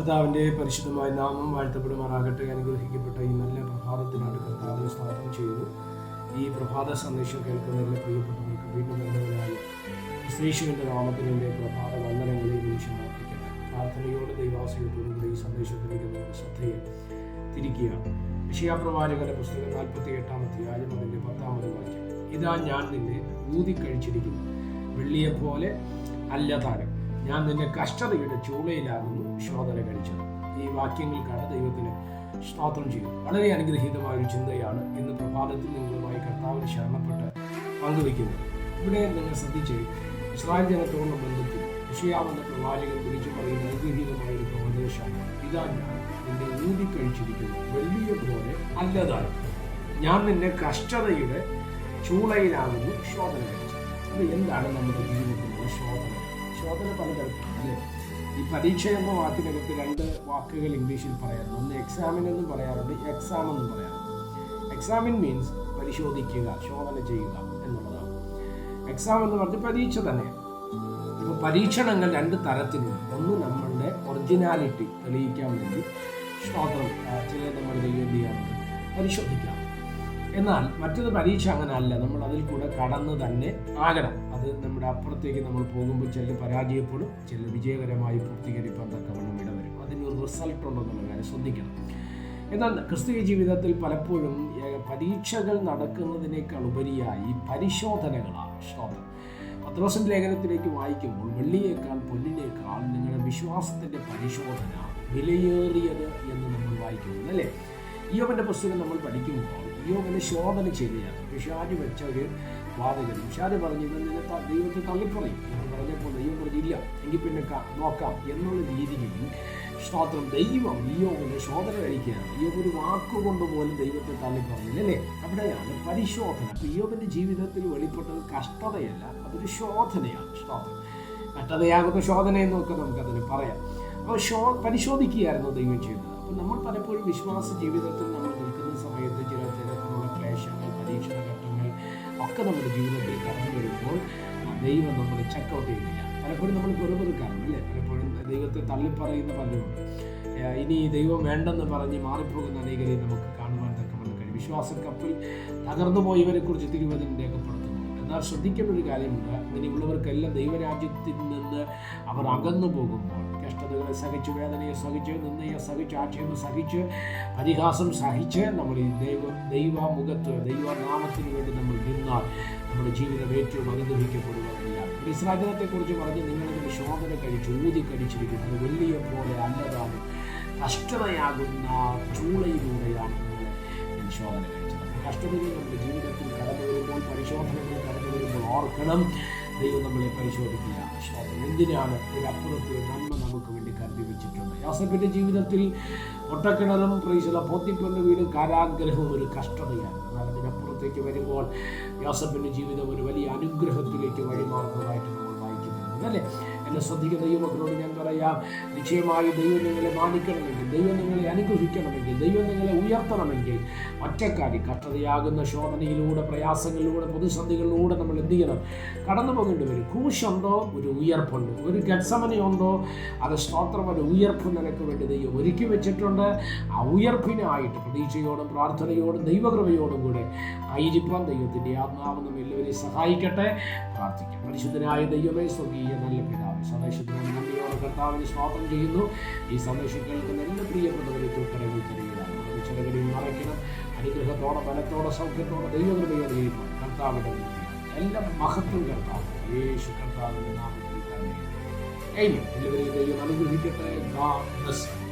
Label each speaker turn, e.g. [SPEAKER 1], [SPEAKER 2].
[SPEAKER 1] കർത്താവിൻ്റെ പരിശുദ്ധമായ നാമം വാഴ്ത്തപ്പെടുമാറാകട്ടെ. അനുഗ്രഹിക്കപ്പെട്ട ഈ നല്ല പ്രഭാതത്തിനാണ് കർത്താവിനെ സ്തോത്രം ചെയ്തു. ഈ പ്രഭാത സന്ദേശം കേൾക്കുന്ന എല്ലാ പ്രിയപ്പെട്ടവർക്ക് വീണ്ടും നല്ലവനായി യേശുവിൻ്റെ നാമത്തിൽ എൻ്റെ പ്രഭാത വന്ദനങ്ങളെ നിമിഷം അർപ്പിക്കട്ടെ. പ്രാർത്ഥനയോടെ ദൈവാശ്രയത്തോടുകൂടി ഈ സന്ദേശത്തിലേക്ക് നിങ്ങളുടെ ശ്രദ്ധയെ തിരിക്കുകയാണ്. യെശയ്യാപ്രവാചകന്റെ പുസ്തകം 48-ാം അധ്യായം അതിൻ്റെ 10-ാമത് വാക്യം. ഇതാ ഞാൻ നിന്നെ ഊതിക്കഴിച്ചിരിക്കുന്നു, വെള്ളിയെപ്പോലെ അല്ല താരം. ഞാൻ നിന്നെ കഷ്ടതയുടെ ചൂളയിലാകുന്നു ശോധന കഴിച്ചത്. ഈ വാക്യങ്ങൾക്കാണ് ദൈവത്തിന് സ്തോത്രം ചെയ്യുന്നത്. വളരെ അനുഗ്രഹീതമായ ഒരു ചിന്തയാണ് ഇന്ന് പ്രഭാതത്തിൽ നിങ്ങളുമായി കർത്താവിന് ശരണപ്പെട്ട് പങ്കുവയ്ക്കുന്നത്. ഇവിടെ നിങ്ങൾ ശ്രദ്ധിച്ച് ഇസ്രായേൽ ജനത്തോടുള്ള ബന്ധത്തിൽ യെശയ്യാവെന്ന പ്രവാചകൻ വിളിച്ചു പറയുന്ന അനുഗ്രഹീതമായ ഒരു പ്രവചനമാണ്. ഇതാ ഞാൻ നിന്നെ ഊതിക്കഴിച്ചിരിക്കുന്നു, വെള്ളിയെപ്പോലെ അല്ലതാനും. ഞാൻ നിന്നെ കഷ്ടതയുടെ ചൂളയിലാകുന്നു ശോധന കഴിച്ചത്. അത് എന്താണ് നമ്മുടെ ജീവിതത്തിലുള്ള ശോധന? ശോധന പലതരത്തിലല്ലേ. ഈ പരീക്ഷ എന്ന വാക്കിനകത്ത് രണ്ട് വാക്കുകൾ ഇംഗ്ലീഷിൽ പറയാറുണ്ട്. ഒന്ന് എക്സാമിൻ എന്നും പറയാറുണ്ട്, എക്സാം എന്നും പറയാറുണ്ട്. എക്സാമിൻ മീൻസ് പരിശോധിക്കുക, ശോധന ചെയ്യുക എന്നുള്ളതാണ്. എക്സാം എന്ന് പറഞ്ഞാൽ പരീക്ഷ തന്നെയാണ്. ഇപ്പോൾ പരീക്ഷണങ്ങൾ രണ്ട് തരത്തിലുണ്ട്. ഒന്ന് നമ്മളുടെ ഒറിജിനാലിറ്റി തെളിയിക്കാൻ വേണ്ടി സ്തോത്രം ചില നമ്മൾ എന്ത് ചെയ്യാറുണ്ട്, പരിശോധിക്കാം. എന്നാൽ മറ്റൊരു പരീക്ഷ അങ്ങനെ അല്ല. നമ്മൾ അതിൽ കൂടെ കടന്ന് തന്നെ ആകണം. അത് നമ്മുടെ അപ്പുറത്തേക്ക് നമ്മൾ പോകുമ്പോൾ ചില പരാജയപ്പെടും, ചില വിജയകരമായി പൂർത്തീകരിക്കാൻ തക്കവണ്ണം ഇടവരും. അതിനൊരു റിസൾട്ട് ഉണ്ടെന്നുള്ള കാര്യം ശ്രദ്ധിക്കണം. എന്നാൽ ക്രിസ്തീയ ജീവിതത്തിൽ പലപ്പോഴും പരീക്ഷകൾ നടക്കുന്നതിനേക്കാൾ ഉപരിയായി പരിശോധനകളാണ് സ്തോത്രം. പത്രോസിന്റെ ലേഖനത്തിലേക്ക് വായിക്കുമ്പോൾ വെള്ളിയേക്കാൾ പൊന്നിനേക്കാൾ നിങ്ങളുടെ വിശ്വാസത്തിന്റെ പരിശോധന വിലയേറിയത് എന്ന് നമ്മൾ വായിക്കുന്നു, അല്ലേ? ഇയ്യോബിന്റെ പുസ്തകം നമ്മൾ പഠിക്കുമ്പോൾ ഇയ്യോബിനെ ശോധന ചെയ്യുകയാണ്. പിശാച് വെച്ച ഒരു വാദകൻ. പിശാച് പറഞ്ഞു നിന്നെ ദൈവത്തെ തള്ളിപ്പറയും എന്ന് പറഞ്ഞപ്പോൾ ദൈവം പറഞ്ഞില്ല, എങ്കിൽ പിന്നെ നോക്കാം എന്നുള്ള രീതിയിൽ സ്തോത്രം ദൈവം ഇയ്യോബിനെ ശോധന കഴിക്കുകയാണ്. ഇയ്യോബ് ഒരു വാക്കുകൊണ്ട് പോലും ദൈവത്തെ തള്ളിപ്പറഞ്ഞില്ല, അല്ലേ? അവിടെയാണ് പരിശോധന. അപ്പോൾ ഇയ്യോബിന്റെ ജീവിതത്തിൽ വെളിപ്പെട്ടത് കഷ്ടതയല്ല, അതൊരു ശോധനയാണ്. സ്തോത്രം കഷ്ടതയാകുന്ന ശോധന എന്നൊക്കെ നമുക്കതിന് പറയാം. അപ്പോൾ പരിശോധിക്കുകയായിരുന്നു ദൈവം ചെയ്തത്. അപ്പോൾ നമ്മൾ പലപ്പോഴും വിശ്വാസ ജീവിതത്തിൽ നമ്മൾ നിൽക്കുന്ന സമയത്ത് ചില തരത്തിലുള്ള ക്ലേശങ്ങൾ, പരീക്ഷണ ഘട്ടങ്ങൾ ഒക്കെ നമ്മുടെ ജീവിതത്തിൽ കടന്നു വരുമ്പോൾ ദൈവം നമ്മൾ ചെക്കൗട്ട് ചെയ്യുന്നില്ല. പലപ്പോഴും നമ്മൾ വെറുതെടുക്കാറുണ്ട്, അല്ലേ? പലപ്പോഴും ദൈവത്തെ തള്ളിപ്പറയുന്ന പലരുണ്ട്. ഇനി ദൈവം വേണ്ടെന്ന് പറഞ്ഞ് മാറിപ്പോകുന്ന അനേകരെ നമുക്ക് കാണുവാൻ തക്കവണ്ണം കഴിയും. വിശ്വാസ കപ്പൽ തകർന്നു പോയവരെ കുറിച്ച് തിരുവചനം രേഖപ്പെടുത്തുന്നു. എന്നാൽ ശ്രദ്ധിക്കേണ്ട ഒരു കാര്യമുണ്ട്, ഇങ്ങനെയുള്ളവർക്കെല്ലാം ദൈവരാജ്യത്തിൽ നിന്ന് അവർ അകന്നു പോകുമ്പോൾ കഷ്ടതകളെ സഹിച്ച്, വേദനയെ സഹിച്ച്, നിന്ദയെ സഹിച്ച്, ആക്ഷേപം സഹിച്ച്, പരിഹാസം സഹിച്ച് നമ്മൾ ഈ ദൈവമുഖത്ത് ദൈവനാമത്തിന് വേണ്ടി നമ്മൾ നിന്നാൽ നമ്മുടെ ജീവിതം ഏറ്റവും അനുഗ്രഹിക്കപ്പെടുകയാണ്. ഇസ്രായേൽ ജനത്തെക്കുറിച്ച് പറഞ്ഞ് നിങ്ങളിതിന് ശോധന കഴിച്ച് ഊതിക്കടിച്ചിരിക്കുന്നത് വെള്ളിയെപ്പോലെ അല്ലതാണ്, കഷ്ടതയാകുന്ന ചൂളയിലൂടെയാണ് നിങ്ങൾ ശോധന കഴിച്ചത്. കഷ്ടതകൾ നമ്മുടെ ജീവിതത്തിൽ കടന്നു വരുമ്പോൾ, പരിശോധനകൾ കടന്നു വരുമ്പോൾ ഓർക്കണം, ദൈവം നമ്മളെ പരിശോധിക്കുക. എന്തിനാണ്? ഇതിനപ്പുറത്ത് നന്മ നമുക്ക് വേണ്ടി കരുതി വെച്ചിട്ടുണ്ട്. യോസേഫിന്റെ ജീവിതത്തിൽ ഒട്ടക്കിണറും പോത്തിപ്പന്റെ വീടും കാരാഗ്രഹവും ഒരു കഷ്ടതയാണ്. എന്നാൽ അതിനപ്പുറത്തേക്ക് വരുമ്പോൾ യോസേഫിന്റെ ജീവിതം ഒരു വലിയ അനുഗ്രഹത്തിലേക്ക് വഴിമാറുന്നതായിട്ട് നമ്മൾ വായിക്കുന്നുണ്ട്, അല്ലേ? എന്നെ ശ്രദ്ധിക്കുന്ന ദൈവമക്കളോട് ഞാൻ പറയാം, നിശ്ചയമായി ദൈവം നിങ്ങളെ മാനിക്കണമെങ്കിൽ, ദൈവം നിങ്ങളെ അനുഗ്രഹിക്കണമെങ്കിൽ, ദൈവം നിങ്ങളെ ഉയർത്തണമെങ്കിൽ ഒറ്റക്കാര്യം കഷ്ടതയാകുന്ന ശോധനയിലൂടെ, പ്രയാസങ്ങളിലൂടെ, പ്രതിസന്ധികളിലൂടെ നമ്മൾ എന്ത് ചെയ്യണം? കടന്നു പോകേണ്ടി വരും. ക്രൂശുണ്ടോ? ഒരു ഉയർപ്പുണ്ട്. ഒരു ഗത്സമനയുണ്ടോ? അത് സ്തോത്രം, ഒരു ഉയർപ്പ് നിനക്ക് വേണ്ടി ദൈവം ഒരുക്കി വെച്ചിട്ടുണ്ട്. ആ ഉയർപ്പിനായിട്ട് പ്രതീക്ഷയോടും പ്രാർത്ഥനയോടും ദൈവകൃപയോടും കൂടെ ആയിരിക്കാൻ ദൈവത്തിൻ്റെ ആത്മാവ് നമ്മെ എല്ലാവരെയും സഹായിക്കട്ടെ. പ്രാർത്ഥിക്കാം. പരിശുദ്ധനായ ദൈവമേ, സ്വർഗീയ നല്ല പിതാവേ, സന്ദേശത്തിന് നന്ദിയോടെ കർത്താവിന് സ്തോത്രം ചെയ്യുന്നു. ഈ സന്ദേശം കേൾക്കുന്ന എല്ലാ പ്രിയപ്പെട്ടവരെ ഉത്തരവിൽ തരികയാണ്. ചിലവരെയും മറയ്ക്കണം. അനുഗ്രഹത്തോടെ, ബലത്തോടെ, സൗഖ്യത്തോടെ, ദൈവകൃപയോടെ ജീവിക്കാൻ കർത്താവിന്റെ എല്ലാ മഹത്വം കർത്താവ് യേശു കർത്താവിന്റെ നാമത്തിൽ തന്നെ. എല്ലാവരെയും ദൈവം അനുഗ്രഹിക്കട്ടെ. God bless you.